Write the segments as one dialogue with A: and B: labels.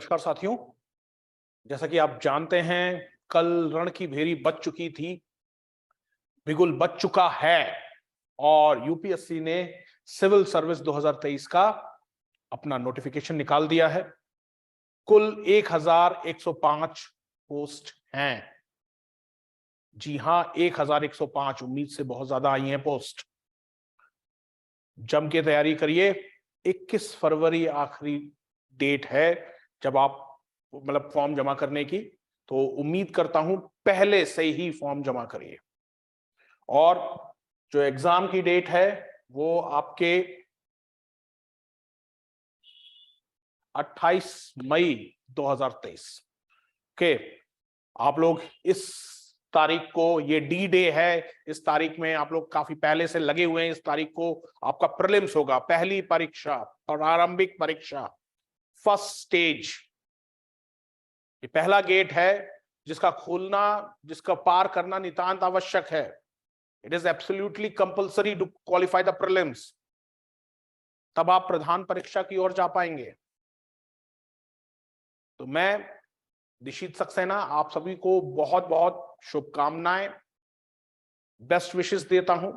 A: नमस्कार साथियों। जैसा कि आप जानते हैं, कल रण की भेरी बज चुकी थी, बिगुल बज चुका है और यूपीएससी ने सिविल सर्विस 2023 का अपना नोटिफिकेशन निकाल दिया है। कुल 1105 पोस्ट हैं। जी हां, 1105। उम्मीद से बहुत ज्यादा आई हैं पोस्ट। जम के तैयारी करिए। 21 फरवरी आखिरी डेट है जब आप फॉर्म जमा करने की। तो उम्मीद करता हूं पहले से ही फॉर्म जमा करिए। और जो एग्जाम की डेट है वो आपके 28 मई 2023। ओके, आप लोग इस तारीख को, ये डी डे है, इस तारीख में आप लोग काफी पहले से लगे हुए हैं। इस तारीख को आपका प्रीलिम्स होगा, पहली परीक्षा, प्रारंभिक परीक्षा, फर्स्ट स्टेज। ये पहला गेट है जिसका खोलना, जिसका पार करना नितांत आवश्यक है। It is absolutely compulsory to qualify the prelims. तब आप प्रधान परीक्षा की ओर जा पाएंगे। तो मैं निशित सक्सेना आप सभी को बहुत बहुत शुभकामनाएं, बेस्ट विशेस देता हूं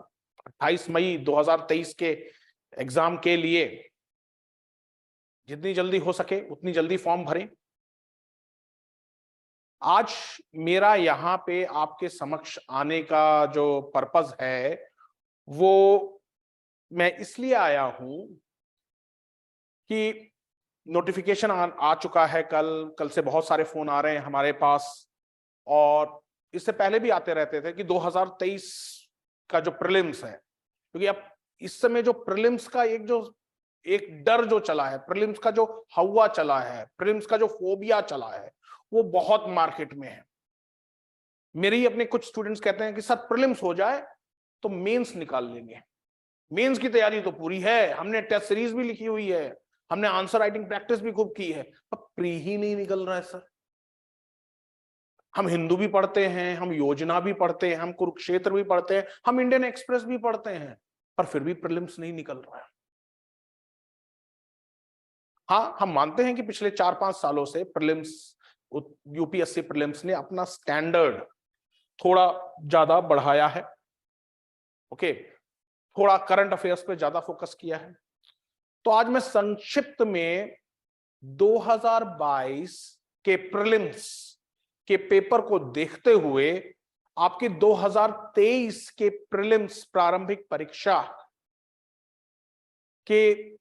A: 28 मई 2023 के एग्जाम के लिए। जितनी जल्दी हो सके उतनी जल्दी फॉर्म भरें। आज मेरा यहां पे आपके समक्ष आने का जो पर्पस है वो मैं इसलिए आया हूं कि नोटिफिकेशन आ चुका है। कल से बहुत सारे फोन आ रहे हैं हमारे पास, और इससे पहले भी आते रहते थे कि 2023 का जो प्रीलिम्स है, क्योंकि अब इस समय जो प्रीलिम्स का एक डर जो चला है, प्रीलिम्स का जो हवा चला है, प्रीलिम्स का जो फोबिया चला है, वो बहुत मार्केट में है। मेरे ही अपने कुछ स्टूडेंट्स कहते हैं कि सर प्रीलिम्स हो जाए तो मेंस निकाल लेंगे। मेंस की तैयारी तो पूरी है, हमने टेस्ट सीरीज भी लिखी हुई है, हमने आंसर राइटिंग प्रैक्टिस भी खूब की है, अब प्री ही नहीं निकल रहा है सर। हम हिंदू भी पढ़ते हैं, हम योजना भी पढ़ते हैं, हम कुरुक्षेत्र भी पढ़ते हैं, हम इंडियन एक्सप्रेस भी पढ़ते हैं, पर फिर भी प्रीलिम्स नहीं निकल रहा है। हाँ, हम मानते हैं कि पिछले 4-5 सालों से प्रीलिम्स, यूपीएससी प्रीलिम्स ने अपना स्टैंडर्ड थोड़ा ज्यादा बढ़ाया है। ओके, थोड़ा करंट अफेयर्स पे ज्यादा फोकस किया है। तो आज मैं संक्षिप्त में 2022 के प्रीलिम्स के पेपर को देखते हुए आपके 2023 के प्रीलिम्स प्रारंभिक परीक्षा के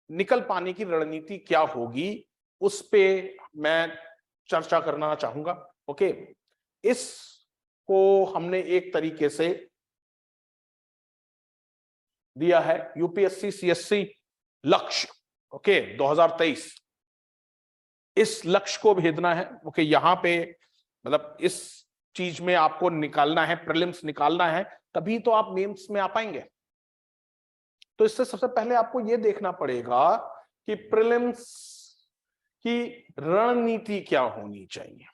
A: निकल पाने की रणनीति क्या होगी उस पे मैं चर्चा करना चाहूंगा। ओके, इसको हमने एक तरीके से दिया है यूपीएससी सीएससी लक्ष्य। ओके, 2023 इस लक्ष्य को भेदना है। ओके, यहां पे इस चीज में आपको निकालना है, प्रीलिम्स निकालना है, तभी तो आप मेंस में आ पाएंगे। तो इससे सबसे पहले आपको यह देखना पड़ेगा कि प्रीलिम्स की रणनीति क्या होनी चाहिए।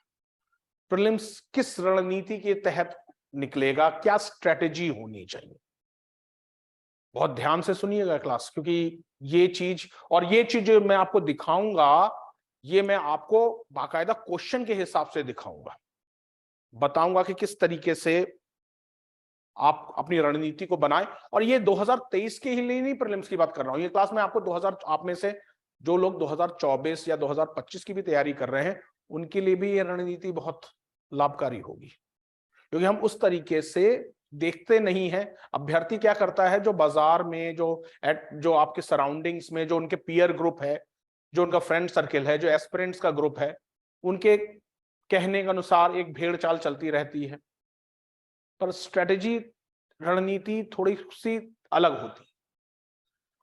A: प्रीलिम्स किस रणनीति के तहत निकलेगा, क्या स्ट्रेटेजी होनी चाहिए। बहुत ध्यान से सुनिएगा क्लास, क्योंकि ये चीज जो मैं आपको दिखाऊंगा, ये मैं आपको बाकायदा क्वेश्चन के हिसाब से दिखाऊंगा, बताऊंगा कि किस तरीके से आप अपनी रणनीति को बनाएं। और ये 2023 के ही लिए नहीं प्रीलिम्स की बात कर रहा हूं, ये क्लास में आपको 2000, आप में से जो लोग 2024 या 2025 की भी तैयारी कर रहे हैं उनके लिए भी ये रणनीति बहुत लाभकारी होगी। क्योंकि हम उस तरीके से देखते नहीं है। अभ्यर्थी क्या करता है, जो बाजार में, जो आपके सराउंडिंग्स में जो उनके पीयर ग्रुप है, जो उनका फ्रेंड सर्किल है, जो एस्पिरेंट्स का ग्रुप है, उनके कहने के अनुसार एक भेड़ चाल चलती रहती है। पर स्ट्रेटेजी, रणनीति थोड़ी सी अलग होती।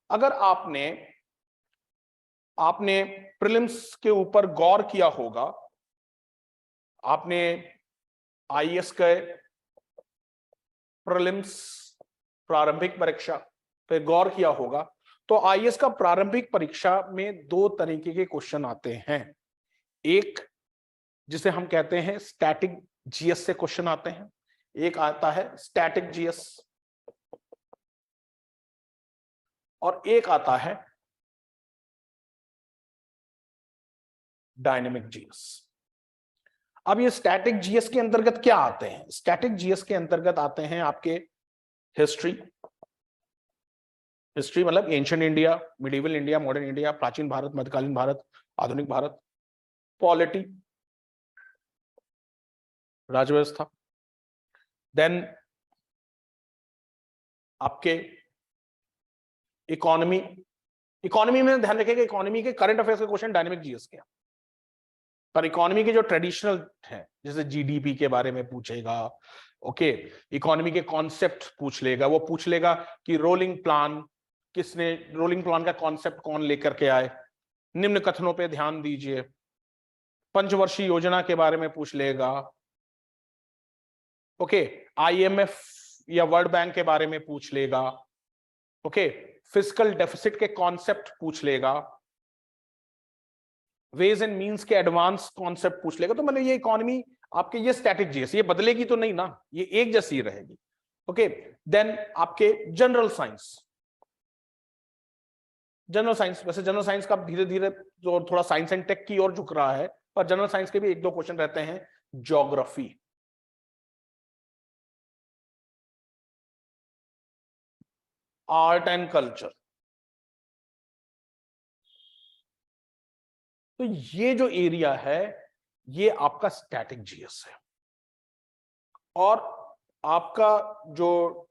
A: अगर आपने प्रीलिम्स के ऊपर गौर किया होगा, आपने आईएएस के प्रीलिम्स प्रारंभिक परीक्षा पे गौर किया होगा, तो आईएएस का प्रारंभिक परीक्षा में 2 तरीके के क्वेश्चन आते हैं। एक जिसे हम कहते हैं स्टैटिक जीएस से क्वेश्चन आते हैं, एक आता है स्टैटिक जीएस, और एक आता है डायनेमिक जीएस। अब ये स्टैटिक जीएस के अंतर्गत क्या आते हैं? स्टैटिक जीएस के अंतर्गत आते हैं आपके हिस्ट्री, हिस्ट्री मतलब ancient India, medieval India, modern India, प्राचीन भारत, मध्यकालीन भारत, आधुनिक भारत। पॉलिटी, राज्य व्यवस्था। देन आपके इकोनॉमी, इकोनॉमी में ध्यान रखिएगा इकोनॉमी के करंट अफेयर्स के क्वेश्चन डायनेमिक जीएस के, पर इकोनॉमी के जो ट्रेडिशनल है जैसे जीडीपी के बारे में पूछेगा, ओके, इकोनॉमी के कॉन्सेप्ट पूछ लेगा, वो पूछ लेगा कि रोलिंग प्लान किसने, रोलिंग प्लान का कॉन्सेप्ट कौन लेकर के आए, निम्न कथनों पे ध्यान दीजिए, पंचवर्षीय योजना के बारे में पूछ लेगा, ओके, आईएमएफ या वर्ल्ड बैंक के बारे में पूछ लेगा, ओके, फिस्कल डेफिसिट के कॉन्सेप्ट पूछ लेगा, वेज एंड मींस के एडवांस कॉन्सेप्ट पूछ लेगा। तो मतलब ये इकोनॉमी आपके, ये स्टैटिक जीएस, ये बदलेगी तो नहीं ना, ये एक जैसी रहेगी, ओके। देन आपके जनरल साइंस, जनरल साइंस, वैसे जनरल साइंस का धीरे धीरे जो थोड़ा साइंस एंड टेक की ओर झुक रहा है, पर जनरल साइंस के भी एक दो क्वेश्चन रहते हैं। Geography, art and culture. तो ये जो एरिया है ये आपका स्टैटिक जीएस है। और आपका जो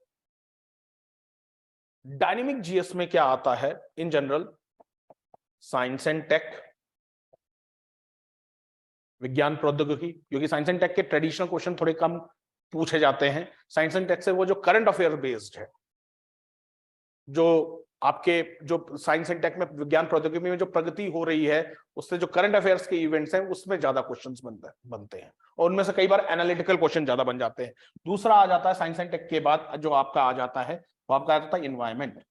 A: डायनेमिक जीएस में क्या आता है in general, science and tech, विज्ञान प्रौद्योगिकी, क्योंकि साइंस एंड टेक के ट्रेडिशनल क्वेश्चन थोड़े कम पूछे जाते हैं। साइंस एंड टेक से वो जो करंट अफेयर बेस्ड है, जो आपके जो साइंस एंड टेक में, विज्ञान प्रौद्योगिकी में जो प्रगति हो रही है, उससे जो करंट अफेयर्स के इवेंट्स हैं उसमें ज्यादा क्वेश्चंस बनते हैं, और उनमें से कई बार एनालिटिकल क्वेश्चन ज्यादा बन जाते हैं। दूसरा आ जाता है साइंस एंड टेक के बाद जो आपका आ जाता है, वो आपका आ जाता है इन्वायरमेंट।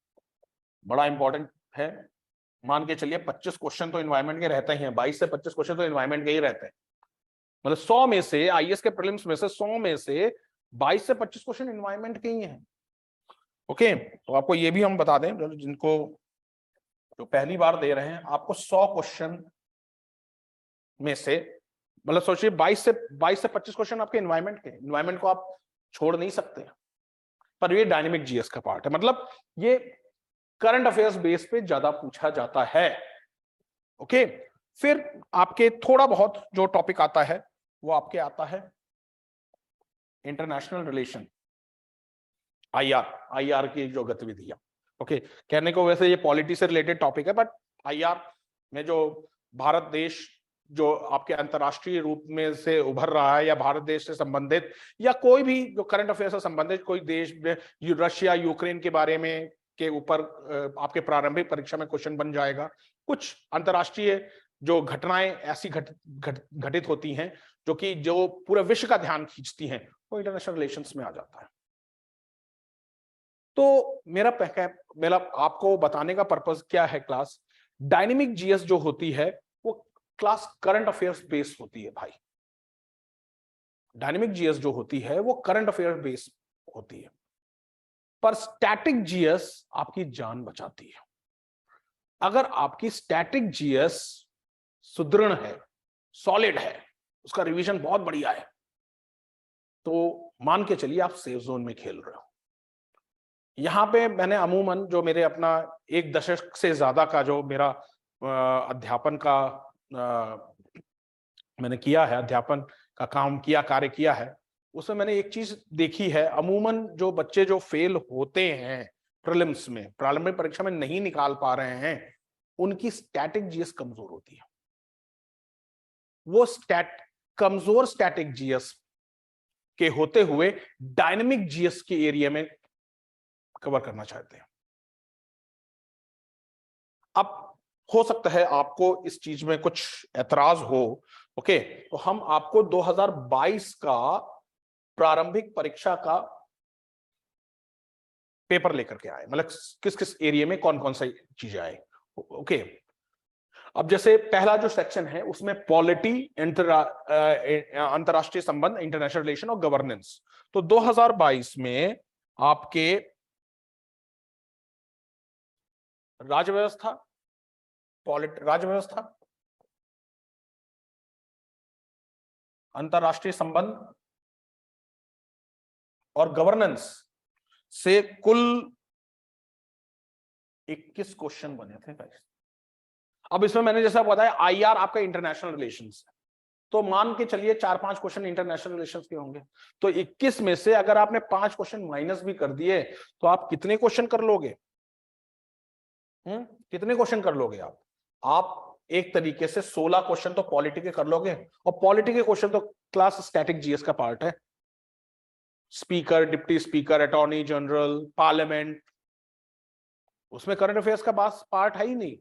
A: बड़ा इंपॉर्टेंट है, मान के चलिए 25 क्वेश्चन तो इन्वायरमेंट के रहते ही हैं, 22 से 25 क्वेश्चन तो इन्वायरमेंट के ही रहते हैं। मतलब 100 में से, आईएएस के प्रीलिम्स में से 100 में से 22 से 25 क्वेश्चन इन्वायरमेंट के ही हैं, ओके। तो आपको ये भी हम बता दें, जिनको जो पहली बार दे रहे हैं, आपको 100 क्वेश्चन में से, मतलब सोचिए 22 से 25 क्वेश्चन आपके इन्वायरमेंट के, इन्वायरमेंट को आप छोड़ नहीं सकते, पर ये डायनेमिक जीएस का पार्ट है, मतलब ये करंट अफेयर्स बेस पे ज्यादा पूछा जाता है, ओके। फिर आपके थोड़ा बहुत जो टॉपिक आता है वो आपके आता है इंटरनेशनल रिलेशन, आईआर की जो गतिविधियां, ओके। कहने को वैसे ये पॉलिटी से रिलेटेड टॉपिक है, बट आईआर में जो भारत देश जो आपके अंतरराष्ट्रीय रूप में से उभर रहा है, या भारत देश से संबंधित, या कोई भी जो करंट अफेयर से संबंधित कोई देश, रशिया यूक्रेन के बारे में के ऊपर आपके प्रारंभिक परीक्षा में क्वेश्चन बन जाएगा। कुछ अंतरराष्ट्रीय जो घटनाएं ऐसी घटित होती हैं जो कि जो पूरे विश्व का ध्यान खींचती हैं, वो इंटरनेशनल रिलेशंस में आ जाता है। तो मेरा आपको बताने का पर्पस क्या है, क्लास डायनेमिक जीएस जो होती है वो क्लास करंट अफेयर्स बेस्ड होती है भाई। डायनेमिक जीएस जो होती है वो करंट अफेयर बेस्ड होती है, पर स्टैटिक जीएस आपकी जान बचाती है। अगर आपकी स्टैटिक जीएस सुदृढ़ है, सॉलिड है, उसका रिवीजन बहुत बढ़िया है, तो मान के चलिए आप सेफ जोन में खेल रहे हो। यहां पे मैंने अमूमन जो मेरे अपना 1 दशक से ज्यादा का जो मेरा अध्यापन का मैंने किया है, अध्यापन का काम किया, कार्य किया है, उसमें मैंने एक चीज देखी है, अमूमन जो बच्चे जो फेल होते हैं प्रीलिम्स में, प्रारंभिक परीक्षा में नहीं निकाल पा रहे हैं, उनकी स्टैटिक जीएस कमजोर होती है। वो कमजोर स्टैटिक जीएस के होते हुए डायनेमिक जीएस के एरिया में कवर करना चाहते हैं। अब हो सकता है आपको इस चीज में कुछ ऐतराज हो, ओके, तो हम आपको 2022 का प्रारंभिक परीक्षा का पेपर लेकर के आए, मतलब किस किस एरिया में कौन कौन सी चीजें आए, ओके। अब जैसे पहला जो सेक्शन है उसमें पॉलिटी, अंतरराष्ट्रीय संबंध, इंटरनेशनल रिलेशन और गवर्नेंस। तो 2022 में आपके राज्य व्यवस्था, अंतरराष्ट्रीय संबंध और गवर्नेंस से कुल 21 क्वेश्चन बने थे गाइस। अब इसमें मैंने जैसा बताया आईआर आपका इंटरनेशनल रिलेशंस है, तो मान के चलिए 4-5 क्वेश्चन इंटरनेशनल रिलेशंस के होंगे, तो 21 में से अगर आपने 5 क्वेश्चन माइनस भी कर दिए तो आप कितने क्वेश्चन कर लोगे? कितने क्वेश्चन कर लोगे आप एक तरीके से 16 क्वेश्चन तो पॉलिटी के कर लोगे, और पॉलिटी के क्वेश्चन तो क्लास स्टैटिक जीएस का पार्ट है। Speaker, deputy speaker, attorney general, parliament, उसमें करंट अफेयर्स का पार्ट है ही नहीं।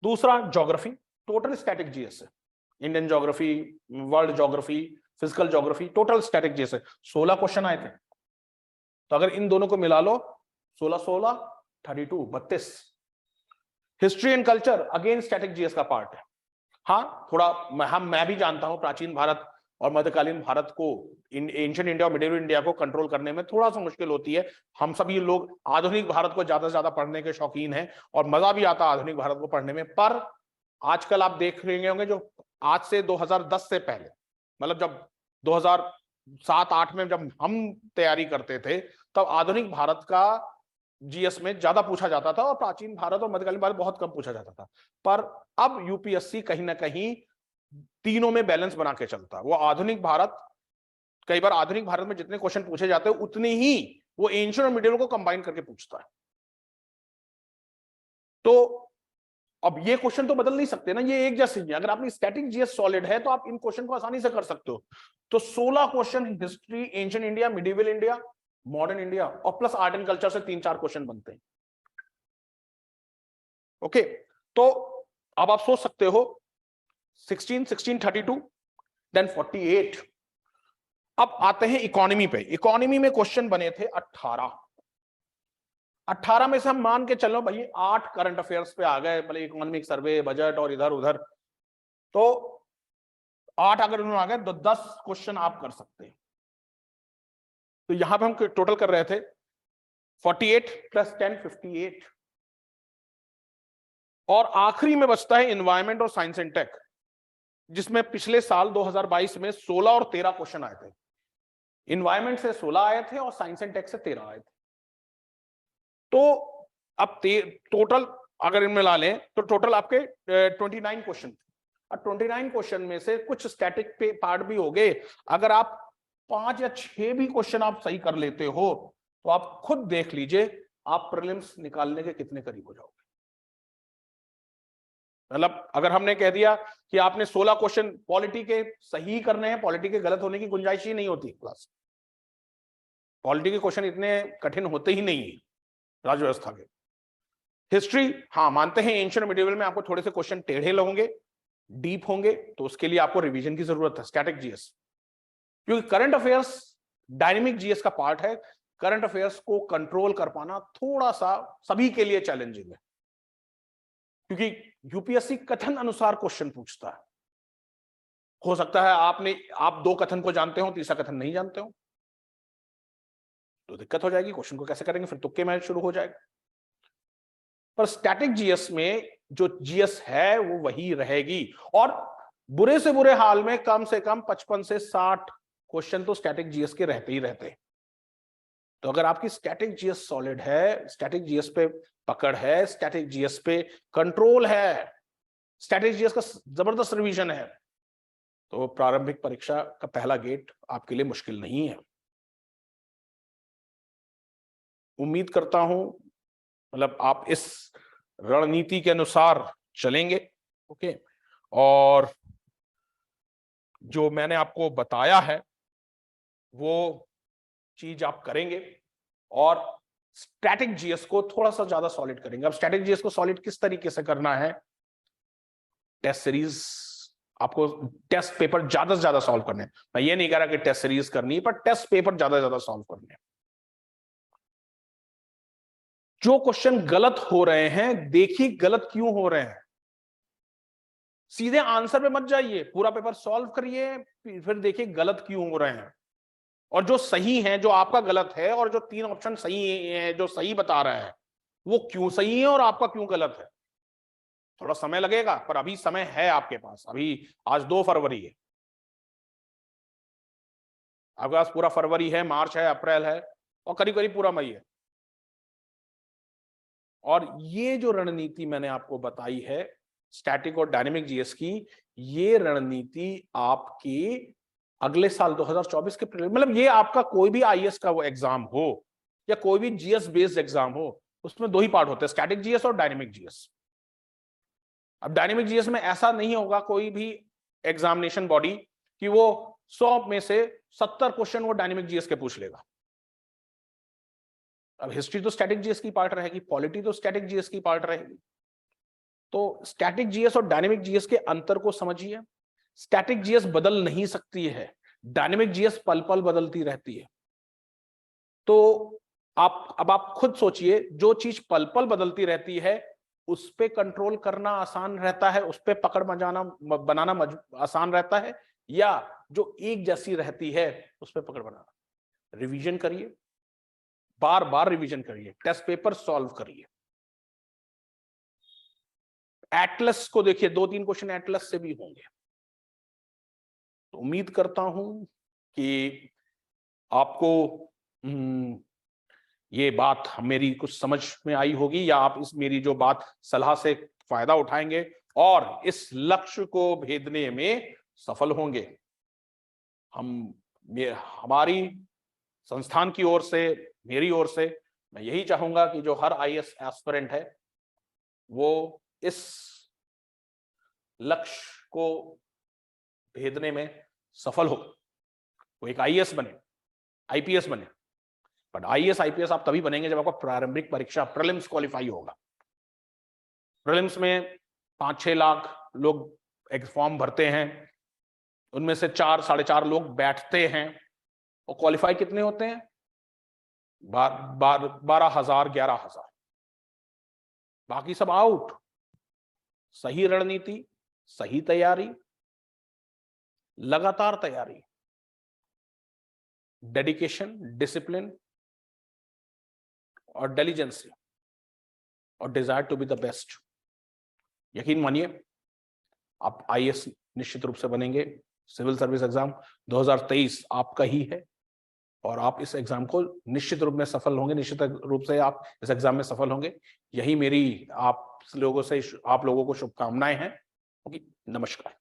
A: दूसरा ज्योग्राफी, टोटल स्टैटिक जीएस है, Indian geography, world geography, physical geography, total static GS है। 16 क्वेश्चन आए थे, तो अगर इन दोनों को मिला लो 16-16 32 32। History and culture again static GS का पार्ट है। हाँ, थोड़ा मैं भी जानता हूं प्राचीन भारत और मध्यकालीन भारत को, एंशिएंट इंडिया और मिडिवल इंडिया को कंट्रोल करने में थोड़ा सा मुश्किल होती है। हम सभी लोग आधुनिक भारत को ज्यादा से ज्यादा पढ़ने के शौकीन हैं और मजा भी आता है आधुनिक भारत को पढ़ने में। पर आजकल आप देख रहे होंगे जो आज से 2010 से पहले, मतलब जब 2007-8 में जब हम तैयारी करते थे, तब आधुनिक भारत का जीएस में ज्यादा पूछा जाता था और प्राचीन भारत और मध्यकालीन भारत बहुत कम पूछा जाता था। पर अब यूपीएससी कहीं ना कहीं तीनों में बैलेंस बना के चलता है। वो आधुनिक भारत, कई बार आधुनिक भारत में जितने क्वेश्चन पूछे जाते हैं उतने ही वो एंशिएंट और मिडिवल को कंबाइन करके पूछता है। तो अब ये क्वेश्चन तो बदल नहीं सकते ना, ये एक जैसे ही। अगर आपकी स्टैटिक जीएस सॉलिड है तो आप इन क्वेश्चन को आसानी से कर सकते हो। तो 16 question history, ancient India, medieval India, modern India और प्लस आर्ट एंड कल्चर से 3-4 क्वेश्चन बनते हैं। ओके, तो अब आप सोच सकते हो 16, 32, देन 48। अब आते हैं इकोनॉमी पे। इकोनॉमी में क्वेश्चन बने थे 18 में से हम मान के चलो भाई 8 करंट अफेयर्स पे आ गए, मतलब इकोनॉमिक सर्वे, बजट और इधर उधर, तो 8 अगर उन्होंने आ गए तो 10 क्वेश्चन आप कर सकते हैं। तो यहां पे हम टोटल कर रहे थे 48 + 10 58, और आखिरी में बचता है एनवायरमेंट और साइंस एंड टेक, जिसमें पिछले साल 2022 में 16 और 13 क्वेश्चन आए थे। एनवायरमेंट से 16 आए थे और साइंस एंड टेक से 13 आए थे। तो अब टोटल अगर इनमें ला लें तो टोटल आपके 29 क्वेश्चन थे। और 29 क्वेश्चन में से कुछ स्टैटिक पे पार्ट भी हो गए। अगर आप 5 या 6 भी क्वेश्चन आप सही कर लेते हो तो आप खुद देख लीजिए आप प्रीलिम्स निकालने के कितने करीब हो जाओगे। मतलब अगर हमने कह दिया कि आपने 16 क्वेश्चन पॉलिटी के सही करने हैं, पॉलिटी के गलत होने की गुंजाइश ही नहीं होती क्लास। पॉलिटी के क्वेश्चन इतने कठिन होते ही नहीं है राज्य व्यवस्था के। हिस्ट्री, हाँ मानते हैं एंशिएंट मिडिवल में आपको थोड़े से क्वेश्चन टेढ़े होंगे, डीप होंगे, तो उसके लिए आपको रिवीजन की जरूरत है, स्टैटिक जीएस। क्योंकि करंट अफेयर्स डायनेमिक जीएस का पार्ट है। करंट अफेयर्स को कंट्रोल कर पाना थोड़ा सा सभी के लिए चैलेंजिंग है, क्योंकि यूपीएससी कथन अनुसार क्वेश्चन पूछता है। हो सकता है आप 2 कथन को जानते हो, तीसरा कथन नहीं जानते हो, तो दिक्कत हो जाएगी। क्वेश्चन को कैसे करेंगे, फिर तुक्के मैच शुरू हो जाएगा। पर स्टैटिक जीएस में जो जीएस है वो वही रहेगी, और बुरे से बुरे हाल में कम से कम 55 से 60 क्वेश्चन तो स्टैटिक जीएस के रहते ही रहते हैं। तो अगर आपकी स्टैटिक जीएस सॉलिड है, स्टैटिक जीएस पे पकड़ है, स्टैटिक जीएस पे कंट्रोल है, स्टैटिक जीएस का जबरदस्त रिवीजन है, तो प्रारंभिक परीक्षा का पहला गेट आपके लिए मुश्किल नहीं है। उम्मीद करता हूं मतलब आप इस रणनीति के अनुसार चलेंगे। ओके, और जो मैंने आपको बताया है वो चीज आप करेंगे और स्टैटिक जीएस को थोड़ा सा ज्यादा सॉलिड करेंगे। अब स्टैटिक जीएस को सॉलिड किस तरीके से करना है, टेस्ट सीरीज, आपको टेस्ट पेपर ज्यादा से ज्यादा सॉल्व करने हैं। मैं ये नहीं कह रहा कि टेस्ट सीरीज करनी है, पर टेस्ट पेपर ज्यादा से ज्यादा सॉल्व करने हैं। जो क्वेश्चन गलत हो रहे हैं देखिए गलत क्यों हो रहे हैं, सीधे आंसर पे मत जाइए, पूरा पेपर सॉल्व करिए, फिर देखिए गलत क्यों हो रहे हैं, और जो सही है, जो आपका गलत है, और जो 3 ऑप्शन सही है जो सही बता रहा है वो क्यों सही है और आपका क्यों गलत है। थोड़ा समय लगेगा, पर अभी समय है आपके पास। अभी आज 2 फरवरी है, आपके पास पूरा फरवरी है, मार्च है, अप्रैल है और करीब करीब पूरा मई है। और ये जो रणनीति मैंने आपको बताई है स्टैटिक और डायनेमिक जीएस की, ये रणनीति आपकी अगले साल 2024 के मतलब ये आपका कोई भी आईएएस का वो एग्जाम हो या कोई भी जीएस बेस्ड एग्जाम हो, उसमें 2 ही पार्ट होते हैं, स्टैटिक जीएस और डायनेमिक जीएस। अब डायनेमिक जीएस में ऐसा नहीं होगा कोई भी एग्जामिनेशन बॉडी कि वो 100 में से 70 क्वेश्चन वो डायनेमिक जीएस के पूछ लेगा। अब हिस्ट्री तो स्टैटिक जीएस की पार्ट रहेगी, पॉलिटी तो स्टैटिक जीएस की पार्ट रहेगी। तो स्टैटिक जीएस और डायनेमिक जीएस के अंतर को समझिए। स्टैटिक जीएस बदल नहीं सकती है, डायनेमिक जीएस पल पल बदलती रहती है। तो आप खुद सोचिए, जो चीज पल पल बदलती रहती है उस पे कंट्रोल करना आसान रहता है, उस पे पकड़ बनाना आसान रहता है, या जो एक जैसी रहती है उस पे पकड़ बनाना। रिवीजन करिए, बार बार रिवीजन करिए, टेस्ट पेपर सॉल्व करिए। एटलस को देखिए, 2-3 क्वेश्चन एटलस से भी होंगे। तो उम्मीद करता हूं कि आपको ये बात मेरी कुछ समझ में आई होगी, या आप इस मेरी जो बात सलाह से फायदा उठाएंगे और इस लक्ष्य को भेदने में सफल होंगे। हमारी संस्थान की ओर से, मेरी ओर से मैं यही चाहूंगा कि जो हर आईएएस एस्पिरेंट है वो इस लक्ष्य को भेदने में सफल हो, वो एक आईएएस बने, आईपीएस बने। बट आईएएस आईपीएस आप तभी बनेंगे जब आपका प्रारंभिक परीक्षा प्रीलिम्स क्वालिफाई होगा। प्रीलिम्स में 5-6 लाख लोग फॉर्म भरते हैं, उनमें से 4-4.5 लोग बैठते हैं, और क्वालिफाई कितने होते हैं? 12,000 11,000, बाकी सब आउट। सही रणनीति, सही तैयारी, लगातार तैयारी, डेडिकेशन, डिसिप्लिन और डिलीजेंसी और desire to be the best, यकीन मानिए आप आईएएस निश्चित रूप से बनेंगे। सिविल सर्विस एग्जाम 2023 आपका ही है और आप इस एग्जाम को निश्चित रूप में सफल होंगे, निश्चित रूप से आप इस एग्जाम में सफल होंगे। यही मेरी आप लोगों को शुभकामनाएं हैं। नमस्कार।